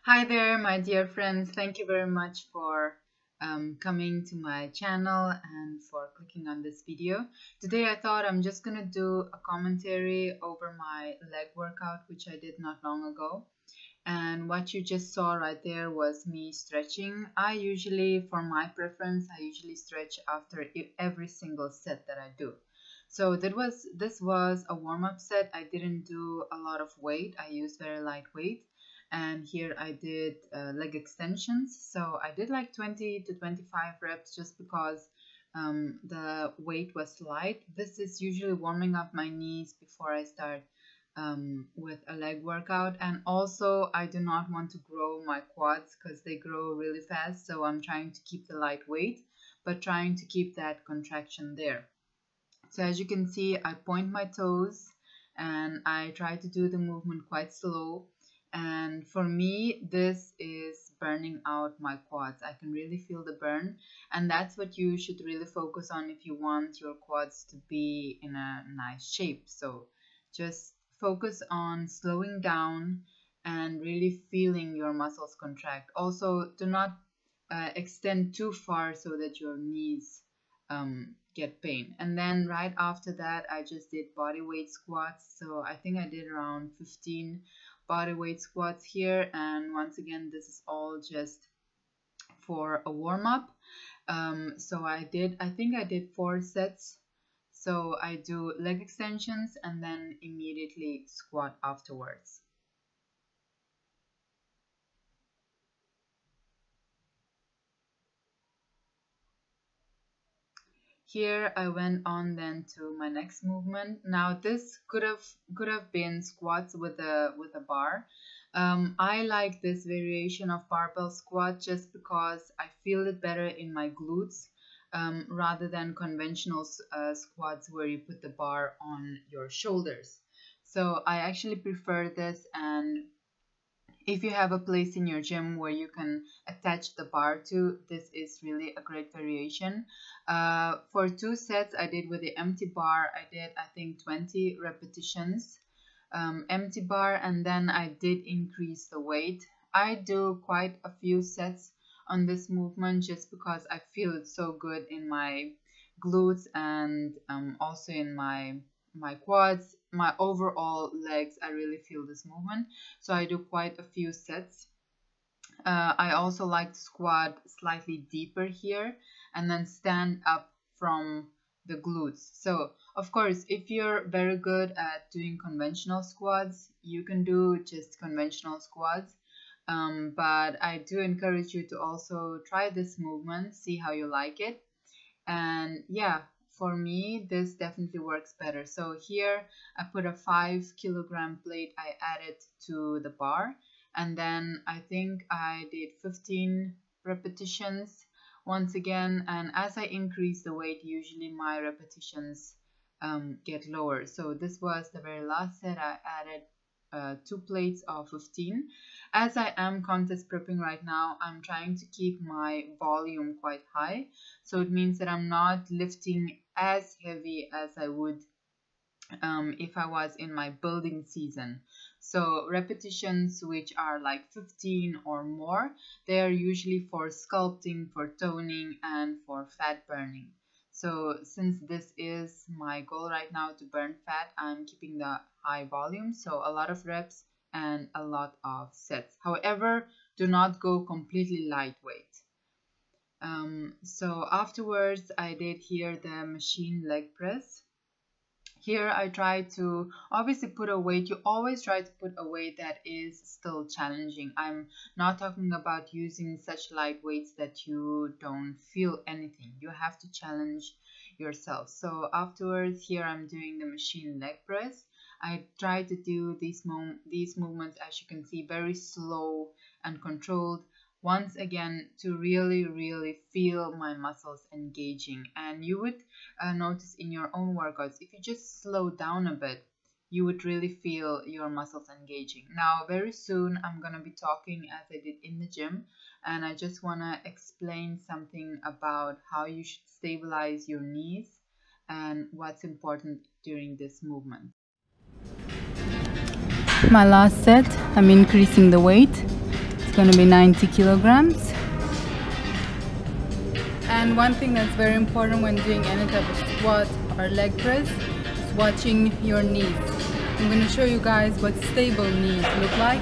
Hi there, my dear friends. Thank you very much for coming to my channel and for clicking on this video. Today I thought I'm just going to do a commentary over my leg workout, which I did not long ago. And what you just saw right there was me stretching. For my preference, I usually stretch after every single set that I do. So this was a warm-up set. I didn't do a lot of weight. I used very light weight. And here I did leg extensions. So I did like 20 to 25 reps just because the weight was light. This is usually warming up my knees before I start with a leg workout. And also I do not want to grow my quads because they grow really fast. So I'm trying to keep the light weight, but trying to keep that contraction there. So as you can see, I point my toes and I try to do the movement quite slow. And for me, this is burning out my quads. I can really feel the burn. And that's what you should really focus on if you want your quads to be in a nice shape. So just focus on slowing down and really feeling your muscles contract. Also, do not extend too far so that your knees get pain. And then right after that, I just did body weight squats. So I think I did around 15 body weight squats here. And once again, this is all just for a warm-up. So I think I did 4 sets. So I do leg extensions and then immediately squat afterwards. Here I went on then to my next movement. Now this could have been squats with a bar. I like this variation of barbell squat just because I feel it better in my glutes rather than conventional squats where you put the bar on your shoulders. So I actually prefer this, and if you have a place in your gym where you can attach the bar to, this is really a great variation. For 2 sets I did with the empty bar. I did, I think, 20 repetitions empty bar, and then I did increase the weight. I do quite a few sets on this movement just because I feel it so good in my glutes and also in my quads, my overall legs. I really feel this movement, so I do quite a few sets. I also like to squat slightly deeper here and then stand up from the glutes. So of course, if you're very good at doing conventional squats, you can do just conventional squats, but I do encourage you to also try this movement, see how you like it. And yeah, for me, this definitely works better. So here I put a 5-kilogram plate I added to the bar, and then I think I did 15 repetitions once again. And as I increase the weight, usually my repetitions get lower. So this was the very last set. I added 2 plates of 15. As I am contest prepping right now, I'm trying to keep my volume quite high. So it means that I'm not lifting as heavy as I would if I was in my building season. So repetitions which are like 15 or more, they are usually for sculpting, for toning, and for fat burning. So since this is my goal right now to burn fat, I'm keeping the high volume, so a lot of reps and a lot of sets. However, do not go completely lightweight. So afterwards, I did here the machine leg press. Here I try to obviously put a weight. You always try to put a weight that is still challenging. I'm not talking about using such light weights that you don't feel anything. You have to challenge yourself. So afterwards, here I'm doing the machine leg press. I try to do these movements, as you can see, very slow and controlled. Once again, to really feel my muscles engaging. And you would notice in your own workouts, if you just slow down a bit, you would really feel your muscles engaging. Now very soon I'm gonna be talking as I did in the gym, and I just want to explain something about how you should stabilize your knees and what's important during this movement. My last set, I'm increasing the weight. going to be 90 kilograms. And one thing that's very important when doing any type of squat or leg press is watching your knees. I'm going to show you guys what stable knees look like.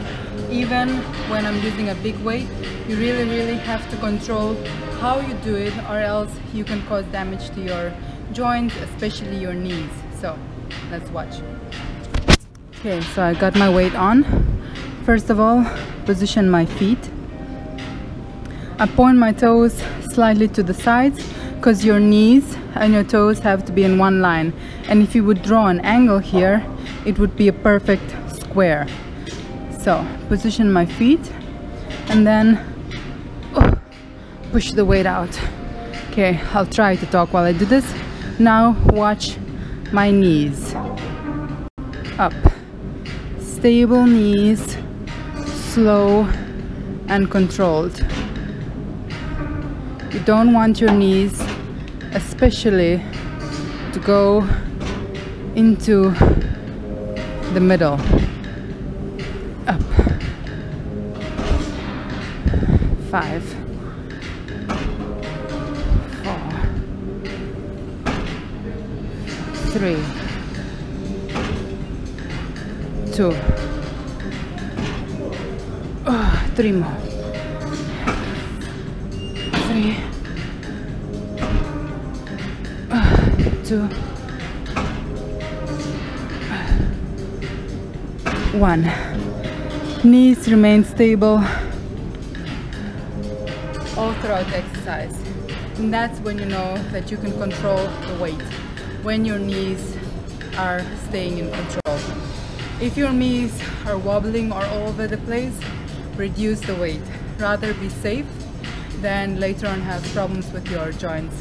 Even when I'm using a big weight, you really have to control how you do it, or else you can cause damage to your joints, especially your knees. So let's watch. Okay, so I got my weight on. First of all, position my feet. I point my toes slightly to the sides because your knees and your toes have to be in one line. And if you would draw an angle here, it would be a perfect square. So position my feet and then push the weight out. Okay, I'll try to talk while I do this. Now watch my knees. Up. Stable knees, slow and controlled. You don't want your knees, especially, to go into the middle. Up. 5, 4, 3, 2. 3 more. 3, 2, 1. Knees remain stable all throughout the exercise. And that's when you know that you can control the weight, when your knees are staying in control. If your knees are wobbling or all over the place, reduce the weight. Rather be safe than later on have problems with your joints,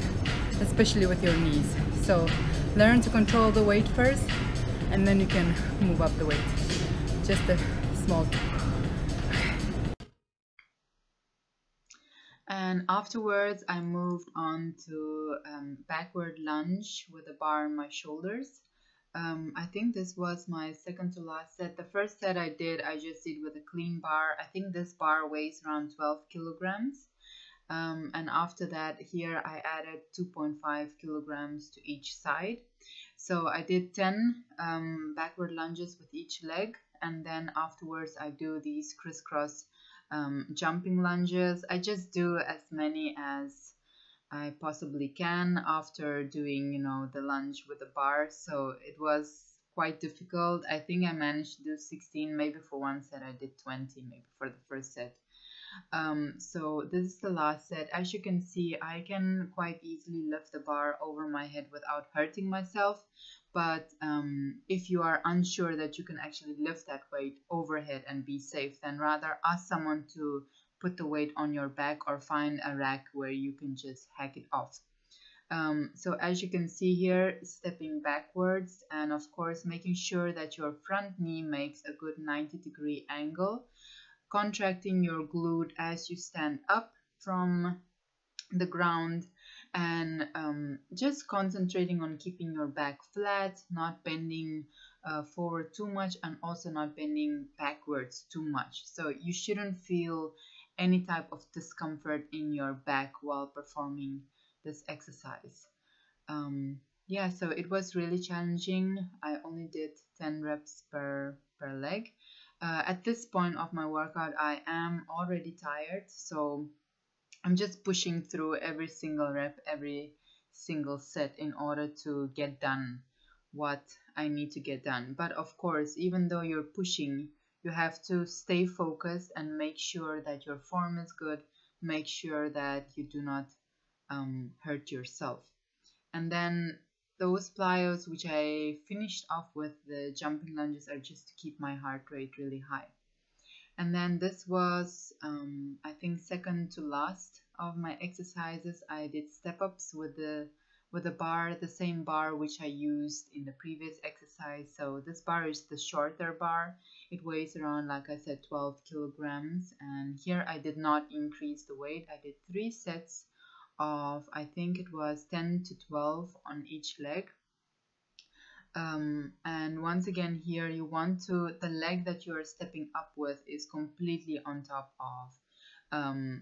especially with your knees. So learn to control the weight first, and then you can move up the weight. Just a small tip. And afterwards, I moved on to backward lunge with a bar on my shoulders. I think this was my second to last set. The first set I just did with a clean bar. I think this bar weighs around 12 kilograms. And after that, here I added 2.5 kilograms to each side. So I did 10 backward lunges with each leg, and then afterwards I do these crisscross jumping lunges. I just do as many as I possibly can after doing, the lunge with the bar. So it was quite difficult. I think I managed to do 16, maybe for one set I did 20, maybe for the first set. So this is the last set. As you can see, I can quite easily lift the bar over my head without hurting myself. But if you are unsure that you can actually lift that weight overhead and be safe, then rather ask someone to put the weight on your back or find a rack where you can just hack it off. So as you can see here, stepping backwards, and of course making sure that your front knee makes a good 90-degree angle, contracting your glute as you stand up from the ground, and just concentrating on keeping your back flat, not bending forward too much, and also not bending backwards too much. So you shouldn't feel any type of discomfort in your back while performing this exercise. Yeah, so it was really challenging. I only did 10 reps per leg. At this point of my workout, I am already tired, so I'm just pushing through every single rep, every single set in order to get done what I need to get done. But of course, even though you're pushing, you have to stay focused and make sure that your form is good, make sure that you do not hurt yourself. And then those plyos, which I finished off with the jumping lunges, are just to keep my heart rate really high. And then this was, I think, second to last of my exercises. I did step-ups with the bar, the same bar which I used in the previous exercise. So this bar is the shorter bar. It weighs around, like I said, 12 kilograms. And here I did not increase the weight. I did 3 sets of, I think it was 10 to 12 on each leg. And once again here, you want to, the leg that you are stepping up with is completely on top of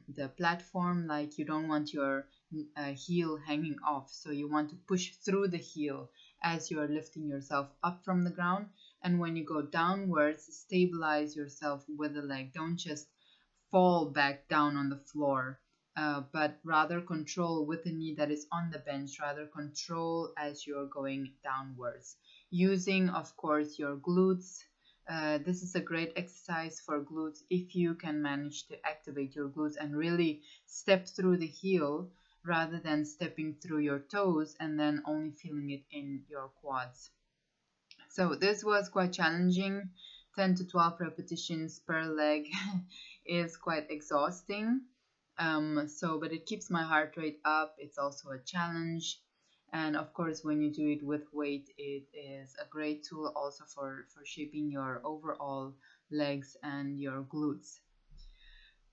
the platform. Like, you don't want your heel hanging off, so you want to push through the heel as you are lifting yourself up from the ground. And when you go downwards, stabilize yourself with the leg. Don't just fall back down on the floor, but rather control with the knee that is on the bench, rather control as you're going downwards. Using, of course, your glutes. This is a great exercise for glutes if you can manage to activate your glutes and really step through the heel rather than stepping through your toes and then only feeling it in your quads. So this was quite challenging. 10 to 12 repetitions per leg is quite exhausting. But it keeps my heart rate up. It's also a challenge. And of course, when you do it with weight, it is a great tool also for shaping your overall legs and your glutes.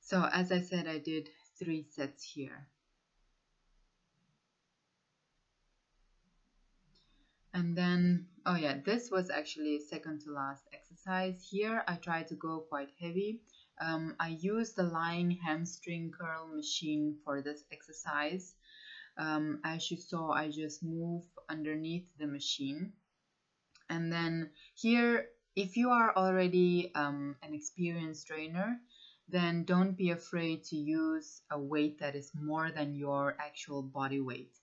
So as I said, I did 3 sets here. And then, oh yeah, this was actually second to last exercise. Here I try to go quite heavy. I use the lying hamstring curl machine for this exercise. As you saw, I just move underneath the machine. And then here, if you are already an experienced trainer, then don't be afraid to use a weight that is more than your actual body weight.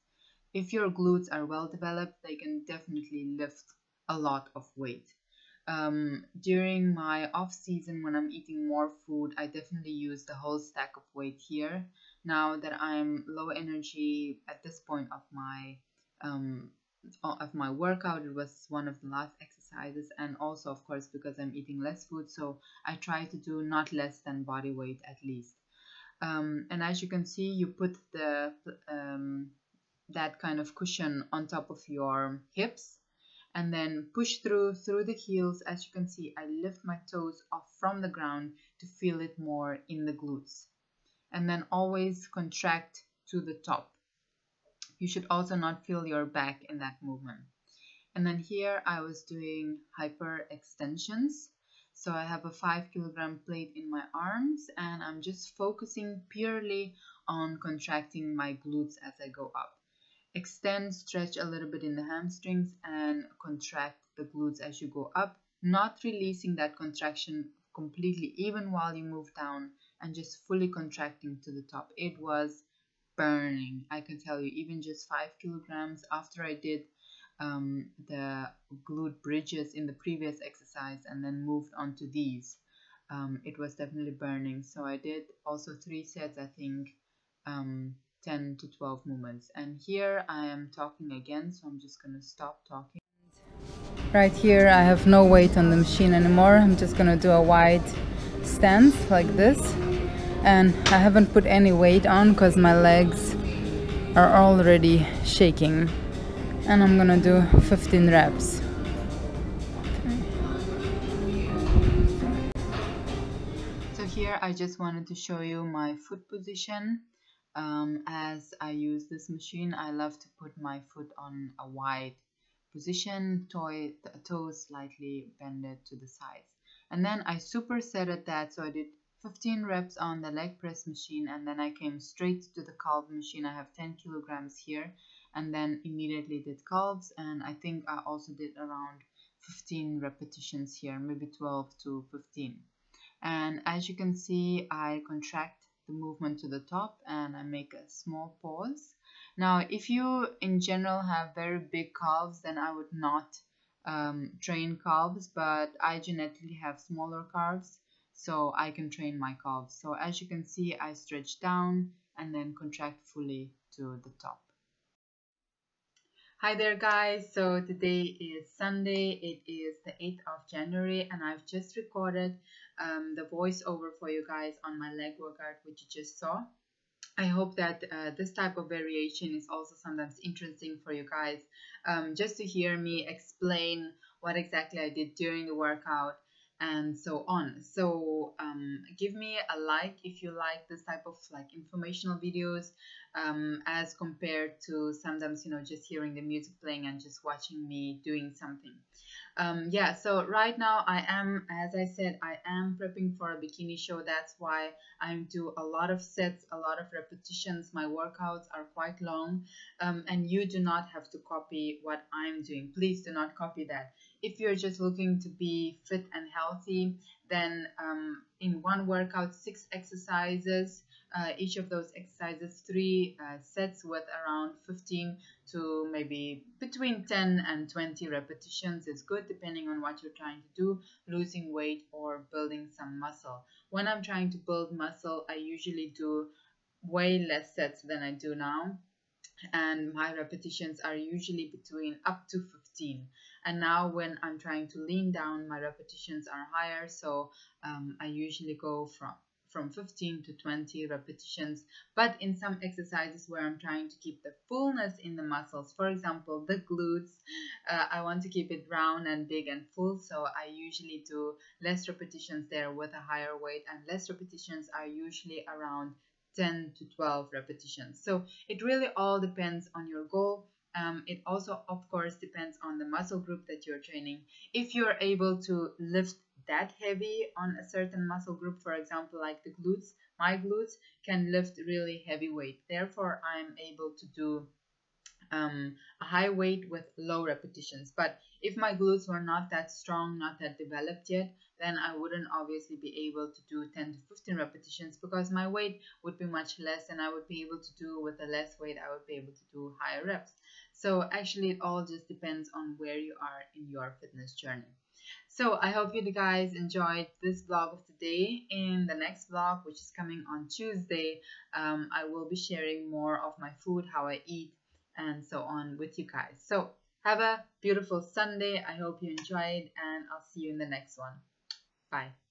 If your glutes are well developed, they can definitely lift a lot of weight. During my off season, when I'm eating more food, I definitely use the whole stack of weight here. Now that I'm low energy at this point of my workout, it was one of the last exercises, and also of course because I'm eating less food, so I try to do not less than body weight at least. And as you can see, you put the that kind of cushion on top of your hips and then push through the heels. As you can see, I lift my toes off from the ground to feel it more in the glutes, and then always contract to the top. You should also not feel your back in that movement. And then here I was doing hyper extensions. So I have a 5 kilogram plate in my arms and I'm just focusing purely on contracting my glutes as I go up. Extend, stretch a little bit in the hamstrings and contract the glutes as you go up, not releasing that contraction completely even while you move down, and just fully contracting to the top. It was burning, I can tell you. Even just 5 kilograms after I did the glute bridges in the previous exercise and then moved on to these, it was definitely burning. So I did also 3 sets, I think, 10 to 12 movements. And here I am talking again, so I'm just gonna stop talking. Right here I have no weight on the machine anymore. I'm just gonna do a wide stance like this, and I haven't put any weight on because my legs are already shaking, and I'm gonna do 15 reps. So here I just wanted to show you my foot position. As I use this machine, I love to put my foot on a wide position, toes slightly bended to the sides. And then I supersetted that, so I did 15 reps on the leg press machine, and then I came straight to the calf machine. I have 10 kilograms here, and then immediately did calves, and I think I also did around 15 repetitions here, maybe 12 to 15. And as you can see, I contract the movement to the top and I make a small pause. Now, if you in general have very big calves, then I would not train calves, but I genetically have smaller calves, so I can train my calves. So as you can see, I stretch down and then contract fully to the top. Hi there guys, so today is Sunday, it is the 8th of January, and I've just recorded the voiceover for you guys on my leg workout, which you just saw. I hope that this type of variation is also sometimes interesting for you guys, just to hear me explain what exactly I did during the workout and so on. So give me a like if you like this type of like informational videos, as compared to sometimes, just hearing the music playing and just watching me doing something. Yeah, so right now I am, as I said, I am prepping for a bikini show. That's why I do a lot of sets, a lot of repetitions. My workouts are quite long, and you do not have to copy what I'm doing. Please do not copy that. If you're just looking to be fit and healthy, then in one workout, 6 exercises. Each of those exercises, 3 sets with around 15 to maybe between 10 and 20 repetitions is good, depending on what you're trying to do, losing weight or building some muscle. When I'm trying to build muscle, I usually do way less sets than I do now, and my repetitions are usually between up to 15. And now when I'm trying to lean down, my repetitions are higher, so I usually go from 15 to 20 repetitions. But in some exercises where I'm trying to keep the fullness in the muscles, for example the glutes, I want to keep it round and big and full, so I usually do less repetitions there with a higher weight, and less repetitions are usually around 10 to 12 repetitions. So it really all depends on your goal. It also, of course, depends on the muscle group that you're training. If you're able to lift that heavy on a certain muscle group, for example, like the glutes, my glutes can lift really heavy weight. Therefore, I'm able to do a high weight with low repetitions. But if my glutes were not that strong, not that developed yet, then I wouldn't obviously be able to do 10 to 15 repetitions, because my weight would be much less, and I would be able to do with a less weight, I would be able to do higher reps. So actually it all just depends on where you are in your fitness journey. So I hope you guys enjoyed this vlog of today. In the next vlog, which is coming on Tuesday, I will be sharing more of my food, how I eat, and so on with you guys. So have a beautiful Sunday. I hope you enjoyed, and I'll see you in the next one. Bye.